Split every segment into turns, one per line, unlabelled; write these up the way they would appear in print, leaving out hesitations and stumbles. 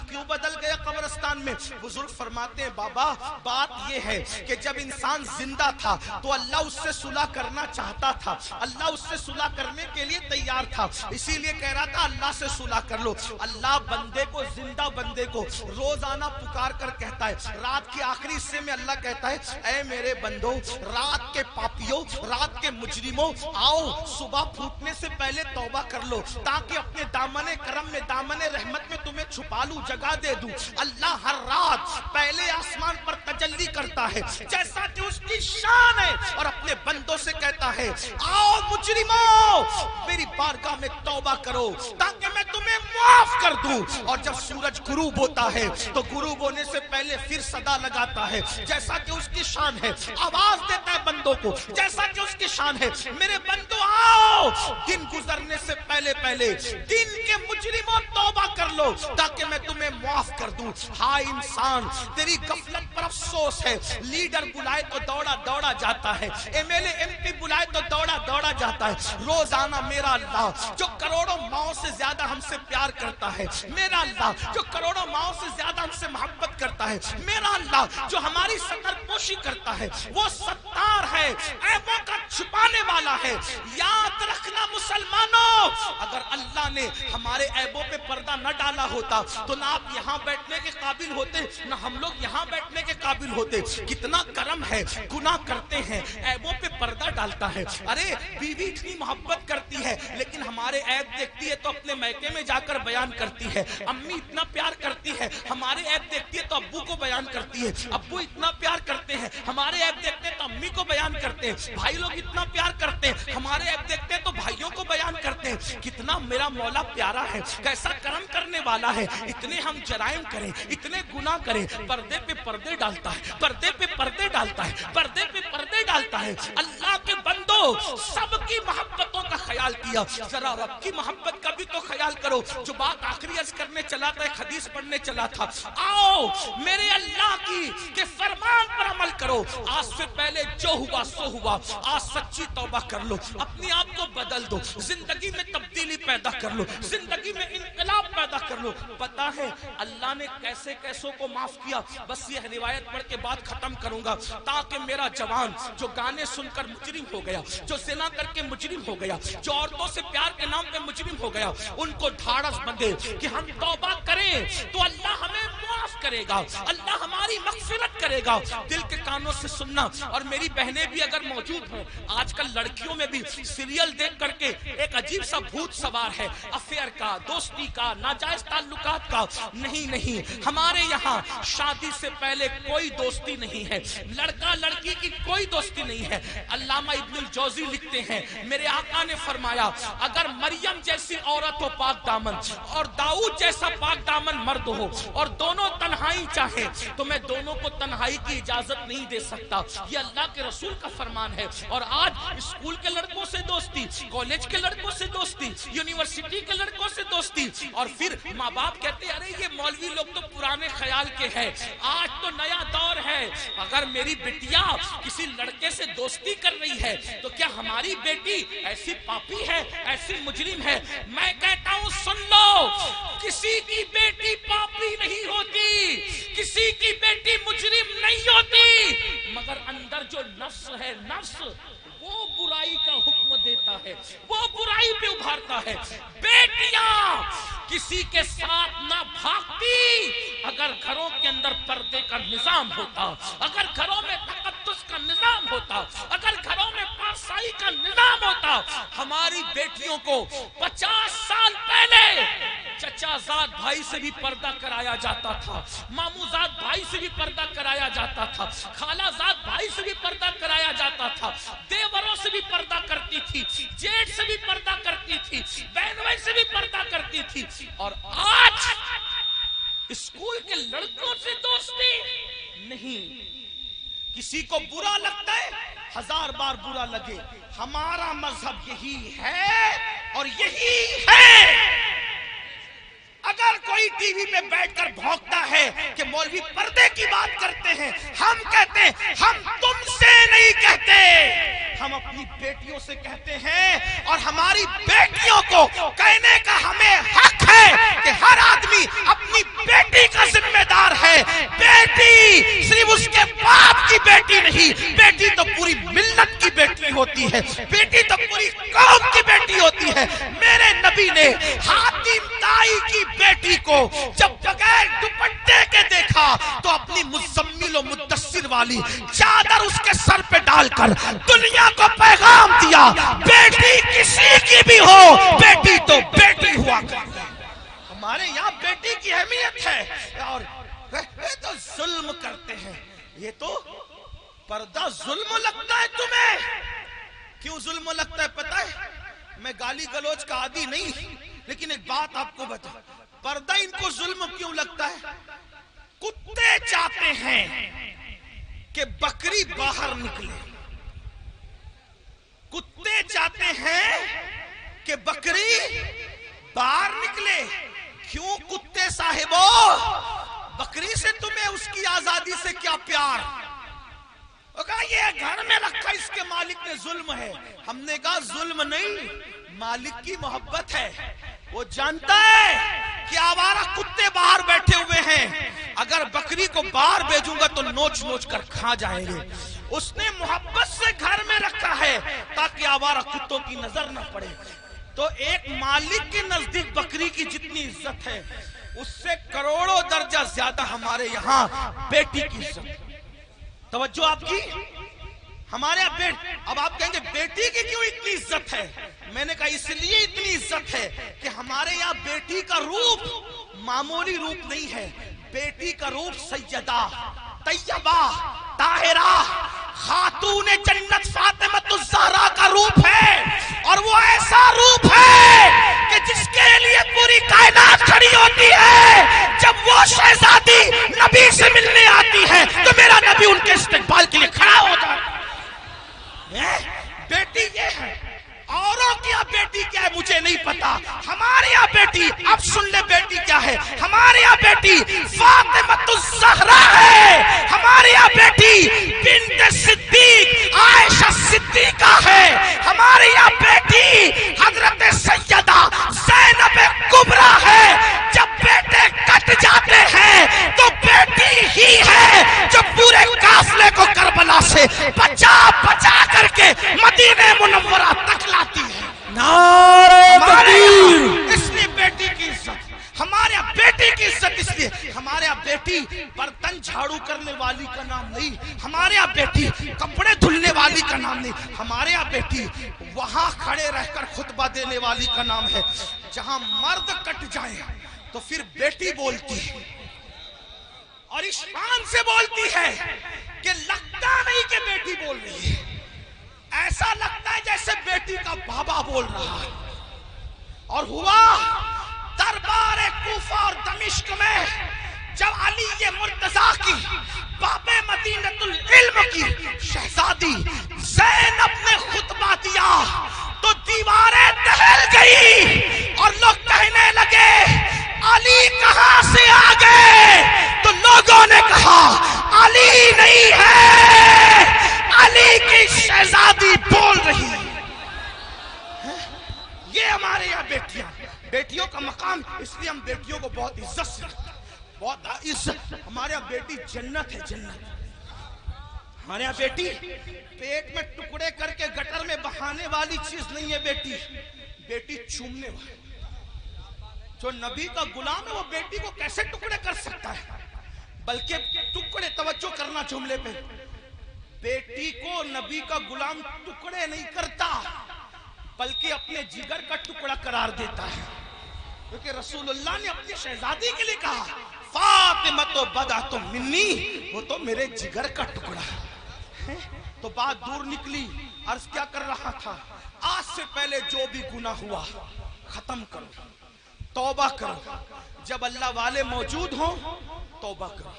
کیوں بدل گیا قبرستان میں؟ بزرگ فرماتے ہیں بابا بات یہ ہے کہ جب انسان زندہ تھا تو اللہ اس سے صلح کرنا چاہتا تھا، اللہ اس سے صلح کرنے کے لیے تیار تھا، اسی لیے کہہ رہا تھا اللہ سے صلح کر لو۔ اللہ بندے کو، زندہ بندے کو روزانہ پکار کر کہتا ہے، رات کے آخری حصے میں اللہ کہتا ہے اے میرے بندو، رات کے پاپیوں، رات کے مجرموں، آؤ صبح پھوٹنے سے پہلے توبہ کر لو تاکہ اپنے دامن کرم میں، دامن رحمت میں تمہیں چھپا لوں، جگہ دے دوں۔ اللہ ہر رات پہلے آسمان پر تجلی کرتا ہے جیسا کہ اس کی شان ہے، اور اپنے بندوں سے کہتا ہے آؤ مجرموں میری بارگاہ میں توبہ کرو تاکہ میں تمہیں معاف کر دوں۔ اور جب سورج غروب ہوتا ہے تو غروب ہونے سے پہلے پھر صدا لگاتا ہے جیسا کہ اس کی شان ہے، آواز دیتا ہے بندوں کو جیسا کہ اس کی شان ہے، میرے بندو آؤ دن گزرنے سے پہلے پہلے دن کے مجرموں توبہ کر لو تاکہ میں تمہیں معاف کر دوں۔ ہائے انسان تیری غفلت پر افسوس ہے، لیڈر بلائے تو دوڑا دوڑا جاتا ہے، M L A M P بلائے تو دوڑا دوڑا جاتا ہے۔ روزانہ میرا اللہ جو کروڑوں ماؤں سے زیادہ ہم سے پیار کرتا ہے، میرا اللہ جو کروڑوں ماؤں سے زیادہ ہم سے محبت کرتا ہے، میرا اللہ جو ہماری ستر پوشی کرتا ہے، وہ ستار ہے، عیبوں کا چھپانے والا ہے۔ یاد رکھنا مسلمانوں، اگر اللہ نے ہمارے عیبوں پہ پردہ نہ ڈالا ہوتا تو نہ آپ یہاں بیٹھنے کے قابل ہوتے، نہ ہم لوگ یہاں بیٹھنے کے قابل ہوتے۔ کتنا کرم ہے، گناہ کرتے ہیں، عیبوں پہ پردہ ڈالتا ہے۔ ارے بیوی اتنی محبت کرتی ہے لیکن ہمارے عیب دیکھتی ہے تو اپنے میکے میں جا کر بیان کرتی ہے، امی اتنا پیار کرتی ہے، ہمارے عیب دیکھتی ہے تو ابو کو بیان کرتی ہے، ابو اتنا پیار کرتے ہیں، ہمارے عیب دیکھتے ہیں تو امی کو بیان کرتے ہیں، بھائی لوگ اتنا پیار کرتے ہیں، ہمارے عیب دیکھتے ہیں تو بھائیوں کو بیان کرتے ہیں۔ کتنا میرا مولا پیارا ہے، کیسا کرم کرنے والا ہے۔ اتنے ہم جرائم کریں، اتنے گناہ کریں، پردے پہ پردے ڈالتا ہے، پردے پہ پردے ڈالتا ہے، پردے پہ پردے ڈالتا ہے۔ اللہ کے بندو سب کی محبتوں کا خیال کیا، ذرا رب کی محبت کا بھی تو خیال کرو۔ جو بات آخری عرض کرنے چلا تھا، ایک حدیث پڑھنے چلا تھا، آؤ میرے اللہ کی کہ فرمان پر عمل کرو۔ آج سے پہلے جو ہوا سو ہوا، آج سچی توبہ کر لو، اپنے آپ کو بدل دو، زندگی میں تبدیلی پیدا کر لو، زندگی میں انقلاب پیدا کر لو۔ پتا ہے اللہ نے کیسے کیسوں کو معاف کیا؟ بس یہ روایت پڑھ کے بات ختم کروں گا تاکہ میرا جوان جو گانے سن کر مجرم ہو گیا، جو زنا کر کے مجرم ہو گیا، جو عورتوں سے پیار کے نام پہ مجرم ہو گیا، ان کو ڈھارس بندے کہ ہم توبہ کریں تو اللہ ہمیں معاف کرے گا، اللہ ہماری مغفرت کرے گا۔ دل کے کانوں سے سننا، اور میری بہنیں بھی اگر موجود ہیں، آج کل لڑکیوں میں بھی سیریل دیکھ کر کے ایک عجیب سا بھوت سوار ہے، افیئر کا، دوستی کا، ناجائز تعلقات کا۔ نہیں، ہمارے یہاں شادی سے پہلے کوئی دوستی نہیں ہے، لڑکا لڑکی کی کوئی دوستی نہیں ہے۔ علامہ ابن الجوزی لکھتے ہیں میرے آقا نے فرمایا اگر مریم جیسی عورت ہو پاک دامن اور داؤد جیسا پاک دامن مرد ہو اور دونوں تنہائی چاہیں تو میں دونوں کو تنہائی کی اجازت نہیں دے سکتا۔ یہ اللہ کے رسول کا فرمان ہے۔ اور آج اسکول کے لڑکوں سے دوستی، کالج کے لڑکوں سے دوستی، یونیورسٹی کے لڑکوں سے دوستی، اور پھر ماں باپ کہتے ہیں ارے یہ مولوی لوگ تو پرانے خیال کے ہیں، آج تو نیا دور ہے۔ اگر میری بیٹیا کسی لڑکے سے دوستی کر رہی ہے تو کیا ہماری بیٹی ایسی پاپی ہے، ایسی مجرم ہے؟ میں کہتا ہوں سن لو، کسی کی بیٹی پاپی نہیں ہوتی، کسی کی بیٹی مجرم نہیں ہوتی، مگر اندر جو نفس ہے، نفس وہ برائی کا حکم دیتا ہے، وہ برائی پہ ابھارتا ہے۔ بیٹیاں کسی کے ساتھ نہ بھاگتی اگر گھروں کے اندر پردے کا نظام ہوتا، اگر گھروں میں تقدس کا نظام ہوتا، اگر گھروں میں پاسائی کا نظام ہوتا۔ ہماری بیٹیوں کو 50 سال پہلے چچا زاد بھائی سے بھی پردہ کرایا جاتا تھا، مامو زاد بھائی سے بھی پردہ کرایا جاتا تھا، خالہ زاد بھائی سے بھی پردہ کرایا جاتا تھا، دیوروں سے بھی پردہ کرتی تھی، جیٹ سے بھی پردہ کرتی تھی، بہنوئی سے بھی پردہ کرتی تھی۔ اور آج اسکول کے لڑکوں سے دوستی نہیں۔ کسی کو برا لگتا ہے، 1000 بار برا لگے، ہمارا مذہب یہی ہے اور یہی ہے۔ اگر کوئی ٹی وی پہ بیٹھ کر بھونکتا ہے کہ مولوی پردے کی بات کرتے ہیں، ہم کہتے ہیں ہم تم سے نہیں کہتے، ہم اپنی بیٹیوں سے کہتے ہیں، اور ہماری بیٹیوں کو کہنے کا ہمیں حق ہے کہ ہر آدمی اپنی بیٹی بیٹی تو پوری قوم کی بیٹی ہوتی ہے. میرے نبی نے حاتم تائی کی بیٹی کو جب بغیر دوپٹے کے دیکھا تو اپنی مزمل و مدثر والی چادر اس کے سر پہ ڈال کر دنیا کو پیغام دیا, بیٹی کسی کی بھی ہو, بیٹی تو بیٹی ہوا کرتی ہے. ہمارے یہاں بیٹی کی اہمیت ہے, اور یہ تو ظلم کرتے ہیں. یہ تو پردہ ظلم لگتا ہے تمہیں. کیوں ظلم لگتا ہے پتہ ہے؟ میں گالی گلوچ کا عادی نہیں, لیکن ایک بات آپ کو بتا, پردہ ان کو ظلم کیوں لگتا ہے؟ کتے چاہتے ہیں کہ بکری باہر نکلے. کتے چاہتے ہیں کہ بکری باہر نکلے. کیوں کتے صاحبو؟ بکری سے تمہیں اس کی آزادی سے کیا پیار؟ وہ کہا یہ گھر میں رکھا اس کے مالک نے ظلم ہے. ہم نے کہا ظلم نہیں, مالک کی محبت ہے. وہ جانتا ہے کہ آوارہ کتے باہر بیٹھے ہوئے ہیں, اگر بکری کو باہر بھیجوں گا تو نوچ نوچ کر کھا جائیں گے. اس نے محبت سے گھر میں رکھا ہے تاکہ آوارہ کتوں کی نظر نہ پڑے. تو ایک مالک کے نزدیک بکری کی جتنی عزت ہے اس سے کروڑوں درجہ زیادہ ہمارے یہاں بیٹی کی عزت. توجہ آپ کی. ہمارے اب آپ کہیں گے بیٹی کی کیوں اتنی عزت ہے؟ میں نے کہا اس لیے اتنی عزت ہے کہ ہمارے یہاں بیٹی کا روپ معمولی روپ نہیں ہے. بیٹی کا روپ سیدہ, طیبہ, طاہرہ, خاتون جنت فاطمۃ الزہرا کا روپ ہے. اور وہ ایسا روپ ہے کہ جس کے لیے پوری کائنات کھڑی ہوتی ہے. جب وہ شہزادی نبی سے ملنے آتی ہے تو میرا نبی ان کے استقبال کے لیے کھڑا ہو جاتا ہے. بیٹی یہ ہے. اوروں کی بیٹی کیا ہے مجھے نہیں پتا. ہمارے یہاں بیٹی, اب سن لے بیٹی کیا ہے. ہمارے یہاں بیٹی فاطمۃ الزہرا ہے. ہمارے یہاں بیٹی بنت صدیق عائشہ صدیقہ ہے. ہمارے یہاں بیٹی حضرت سیدہ زینب کبریٰ ہے. جب بیٹے کٹ جاتے ہیں تو بیٹی ہی ہے جو پورے قافلے کو کربلا سے بچا بچا کر کے مدینہ منورہ تک لاتی ہے.
نعرہ تکبیر.
اس لیے بیٹی کی عزت, ہمارے یہاں بیٹی کی عزت اس لیے. ہمارے یہاں بیٹی برتن جھاڑو کرنے والی کا نام نہیں, ہمارے یہاں بیٹی کپڑے دھلنے والی کا نام نہیں, ہمارے یہاں بیٹی وہاں کھڑے رہ کر خطبہ دینے والی کا نام ہے. جہاں مرد کٹ جائے تو پھر بیٹی بولتی ہے, اور اس شان سے بولتی ہے کہ لگتا نہیں کہ بیٹی بول رہی ہے, ایسا لگتا ہے جیسے بیٹی کا بابا بول رہا ہے. اور ہوا دربار کوفہ اور دمشق میں جب علی مرتضیٰ کی باب مدینۃ العلم کی شہزادی زینب نے خطبہ دیا تو دیواریں دہل گئی اور لوگ کہنے لگے علی کہاں سے آ گئے. تو لوگوں نے کہا علی نہیں ہے, علی کی شہزادی بول رہی ہے. یہ ہمارے یہاں بیٹیاں, بیٹیوں کا مقام, اس لیے ہم بیٹیوں کو بہت عزت سے رکھتے ہیں, بہت عزت. ہمارے یہاں بیٹی جنت ہے, جنت. ہمارے یہاں بیٹی پیٹ میں ٹکڑے کر کے گٹر میں بہانے والی چیز نہیں ہے. بیٹی بیٹی چومنے والی. جو نبی کا غلام ہے وہ بیٹی کو کیسے ٹکڑے کر سکتا ہے؟ بلکہ ٹکڑے, توجہ کرنا جملے پہ, بیٹی کو نبی کا غلام ٹکڑے نہیں کرتا بلکہ اپنے جگر کا ٹکڑا قرار دیتا ہے. کیونکہ رسول اللہ نے اپنی شہزادی کے لیے کہا فاطمہ تو بدعۃ منی, وہ تو میرے جگر کا ٹکڑا ہے. تو بات دور نکلی. عرض کیا کر رہا تھا, آج سے پہلے جو بھی گناہ ہوا ختم کرو, توبہ کرو. جب اللہ والے موجود ہوں توبہ کرو.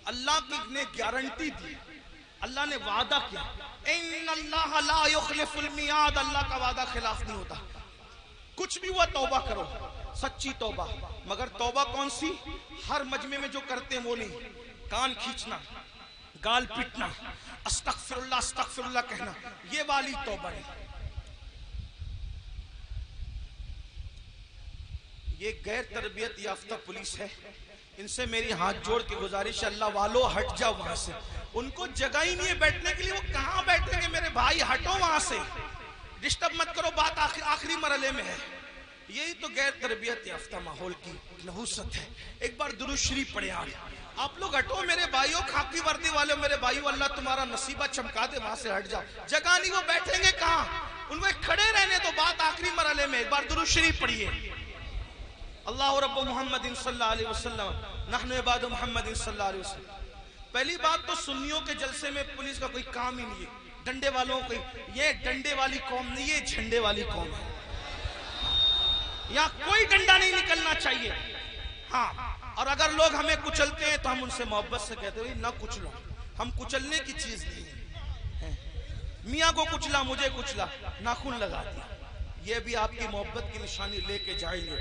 اللہ کی نے گارنٹی دی, اللہ نے وعدہ کیا, ان اللہ لا یخلف المیعاد, اللہ کا وعدہ خلاف نہیں ہوتا. کچھ بھی ہوا توبہ کرو, سچی توبہ. مگر توبہ کون سی؟ ہر مجمع میں جو کرتے ہیں وہ نہیں. کان کھینچنا, گال پیٹنا, استغفر اللہ کہنا, یہ والی توبہ نہیں. یہ غیر تربیت یافتہ پولیس ہے, ان سے میری ہاتھ جوڑ کے گزارش ہے, اللہ والو ہٹ جاؤ وہاں سے. ان کو جگہ ہی نہیں ہے بیٹھنے کے لیے, وہ کہاں بیٹھیں گے میرے بھائی, ہٹو وہاں سے. ڈسٹرب مت کرو، بات آخری مرحلے میں ہے. یہی تو غیر تربیت یافتہ ماحول کی نحوست ہے. ایک بار درود شریف پڑھے. آپ لوگ ہٹو میرے بھائیوں، خاکی وردی والے میرے بھائیوں، اللہ تمہارا نصیبہ چمکا دے، وہاں سے ہٹ جاؤ. جگہ نہیں، وہ بیٹھیں گے کہاں؟ ان کو کھڑے رہنے تو بات آخری مرحلے میں. ایک بار درود شریف پڑھیے. اللہ رب محمد صلی اللہ علیہ وسلم نحن عباد محمد صلی اللہ علیہ وسلم. پہلی بات تو سنیوں کے جلسے میں پولیس کا کوئی کام ہی نہیں ہے. ڈنڈے والوں کو، یہ ڈنڈے والی قوم نہیں، یہ جھنڈے والی قوم ہے. یہاں کوئی ڈنڈا نہیں نکلنا چاہیے. ہاں، اور اگر لوگ ہمیں کچلتے ہیں تو ہم ان سے محبت سے کہتے ہیں نہ کچلو. ہم کچلنے کی چیز نہیں ہے. میاں کو کچلا، مجھے کچلا، ناخن لگا دیا، یہ بھی آپ کی محبت کی نشانی لے کے جائیں گے.